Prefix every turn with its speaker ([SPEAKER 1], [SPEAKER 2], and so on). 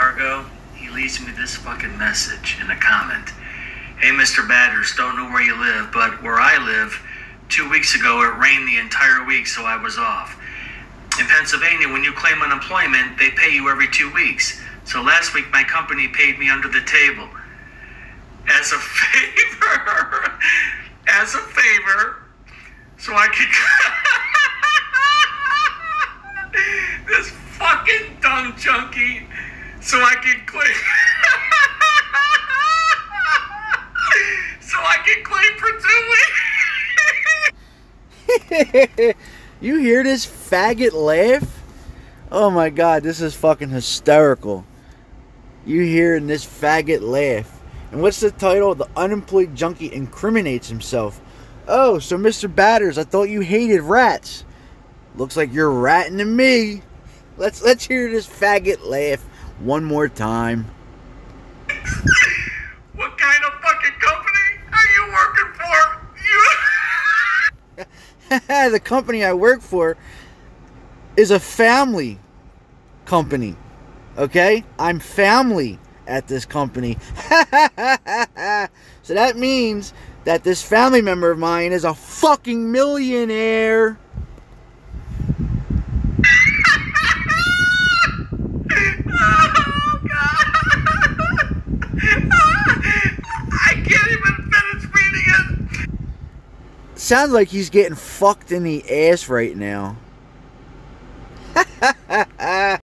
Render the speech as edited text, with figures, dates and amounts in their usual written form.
[SPEAKER 1] Fargo, he leaves me this fucking message in a comment. Hey, Mr. Batters, don't know where you live, but where I live, 2 weeks ago it rained the entire week, so I was off. In Pennsylvania, when you claim unemployment, they pay you every 2 weeks. So last week my company paid me under the table. As a favor, so I could... This fucking dumb junkie, so I could claim... so I could claim for 2 weeks.
[SPEAKER 2] You hear this faggot laugh? Oh my god, this is fucking hysterical. You hearing this faggot laugh. And what's the title? The unemployed junkie incriminates himself. Oh, so Mr. Batters, I thought you hated rats. Looks like you're ratting to me. Let's hear this faggot laugh one more time.
[SPEAKER 1] What kind of fucking company are you working for?
[SPEAKER 2] The company I work for is a family company. Okay? I'm family at this company. So that means that this family member of mine is a fucking millionaire.
[SPEAKER 1] Oh, God. I can't even finish reading it.
[SPEAKER 2] Sounds like he's getting fucked in the ass right now.